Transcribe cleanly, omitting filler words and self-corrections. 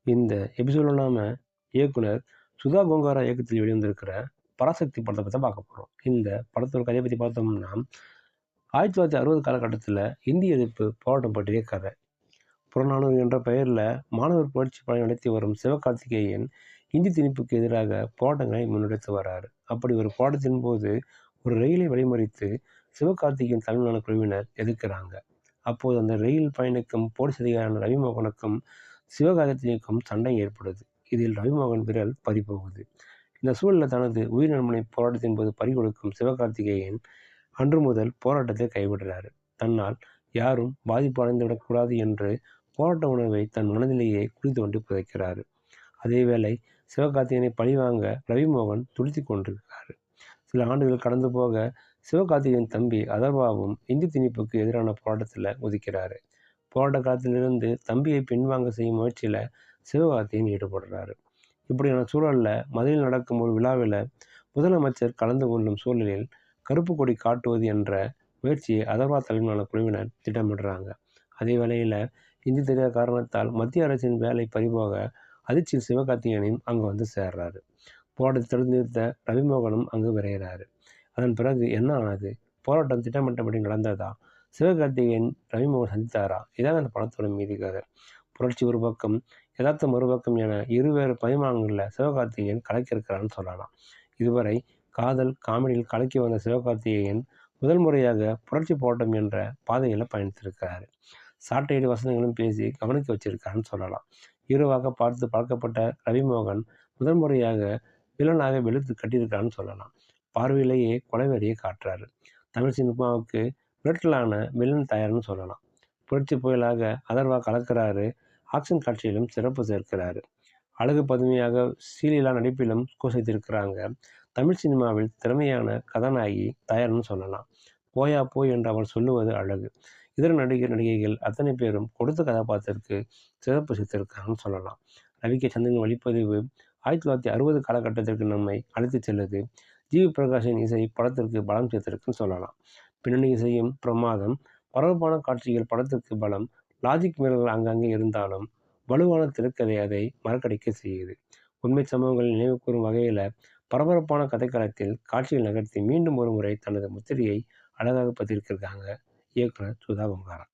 இந்த எபிசோடில் நாம இயக்குனர் சுதா கோங்காரா இயக்கத்தில் வெளிவந்திருக்கிற பராசக்தி படத்தை பற்றி பார்க்க போகிறோம். இந்த படத்தோட கதையை பற்றி பார்த்தோம்னா 1960 காலகட்டத்தில் இந்திய எதிர்ப்பு போராட்டம் பற்றிய கதை. புறநானூறு என்ற பெயரில் மாணவர் புரட்சி பணி நடத்தி வரும் சிவகார்த்திகேயன் இந்தி திணிப்புக்கு எதிராக போராட்டங்களை முன்னெடுத்து வராரு. அப்படி ஒரு போராட்டத்தின் போது ஒரு ரயிலை வழிமறித்து சிவகார்த்திகேயன் தலைமையிலான குழுவினர் எதிர்க்கிறாங்க. அப்போது அந்த ரயில் பயணிக்கும் போலீஸ் அதிகாரியான ரவிமோகனுக்கும் சிவகார்த்திகேயனுக்கும் சண்டை ஏற்படுது. இதில் ரவிமோகன் விரல் பறிபோகுது. இந்த சூழலில் தனது உயிர் நண்பனை போராட்டத்தின் போது பறிகொடுக்கும் சிவகார்த்திகேயன் அன்று முதல் போராட்டத்தை கைவிடுறாரு. தன்னால் யாரும் பாதிப்பு அடைந்து விடக்கூடாது என்று போராட்ட உணர்வை தன் மனதிலேயே குளித்து கொண்டு புதைக்கிறாரு. அதேவேளை சிவகார்த்திகேயனை பழிவாங்க ரவிமோகன் துடித்து கொண்டிருக்கிறாரு. சில ஆண்டுகள் கடந்து போக சிவகார்த்திகேயன் தம்பி அதர்வாவும் இந்தி திணிப்புக்கு எதிரான போராட்டத்தில் உதிக்கிறாரு. போராட்ட காலத்திலிருந்து தம்பியை பின்வாங்க செய்யும் முயற்சியில் சிவகார்த்திகேயன் ஈடுபடுறாரு. இப்படியான சூழலில் மதுரையில் நடக்கும் ஒரு விழாவில் முதலமைச்சர் கலந்து கொள்ளும் சூழலில் கருப்பு கொடி காட்டுவது என்ற முயற்சியை அதர்வா தலைமையிலான குழுவினர் திட்டமிடுறாங்க. அதே வேளையில் இந்தி தெரியாத காரணத்தால் மத்திய அரசின் வேலை பறிபோக அதிர்ச்சியில் சிவகார்த்திகேயனும் அங்கே வந்து சேர்றாரு. போராட்டத்தை தடுத்து நிறுத்த ரவிமோகனும் அங்கு விரைகிறாரு. அதன் பிறகு என்ன ஆனது? போராட்டம் திட்டமிட்டபடி நடந்ததா? சிவகார்த்திகேயன் ரவிமோகன் சந்தித்தாரா? இதான் அந்த படத்தோட மீதி கதை. புரட்சி ஒரு பக்கம், யதார்த்தம் மறுபக்கம் என இருவேறு பரிமாணங்களில் சிவகார்த்திகேயன் கலக்கியிருக்கிறான்னு சொல்லலாம். இதுவரை காதல், காமெடியில் கலக்கி வந்த சிவகார்த்திகேயன் முதல் முறையாக புரட்சி போராட்டம் என்ற பாதையில் பயணித்திருக்கிறாரு. சாட்டையடி வசனங்களும் பேசி கவனிக்க வச்சிருக்காருன்னு சொல்லலாம். ஹீரோவாக பார்த்து பழக்கப்பட்ட ரவிமோகன் முதல் முறையாக வில்லனாக வெளுத்து கட்டியிருக்காருன்னு சொல்லலாம். பார்வையிலேயே கொலைவெறியை காட்டுறாரு. தமிழ் சினிமாவுக்கு மிரட்டலான வில்லன் தயார்னு சொல்லலாம். புரட்சி புயலாக அதர்வா கலக்கிறாரு. ஆக்ஷன் காட்சியிலும் சிறப்பு சேர்க்கிறாரு. அழகு பதுமையாக ஸ்ரீலீலா நடிப்பிலும் கோஷித்திருக்கிறாங்க. தமிழ் சினிமாவில் திறமையான கதாநாயகி தயார்னு சொல்லலாம். போயா போய் என்று அவர் சொல்லுவது அழகு. இதர நடிகைகள் அத்தனை பேரும் கொடுத்த கதாபாத்திரத்திற்கு சிறப்பு சேர்த்திருக்காங்கன்னு சொல்லலாம். ரவிகே சந்திரன் ஒளிப்பதிவு 1960 காலகட்டத்திற்கு நம்மை அழைத்து செல்லுது. ஜிவி பிரகாஷின் இசை படத்திற்கு பலம் சேர்த்திருக்குன்னு சொல்லலாம். பின்னணி இசையும் பிரமாதம். பரபரப்பான காட்சிகள் படத்திற்கு பலம். லாஜிக் மீறல்கள் அங்கங்கே இருந்தாலும் வலுவான திரைக்கதை அதை மறக்கடிக்க செய்யுது. உண்மை சம்பவங்களை நினைவு கூறும் வகையில் பரபரப்பான கதைக்களத்தில் காட்சிகள் நகர்த்தி மீண்டும் ஒரு முறை தனது முத்திரையை அழகாக பதிவிட்டிருக்காங்க இயக்குனர் சுதா கோங்காரா.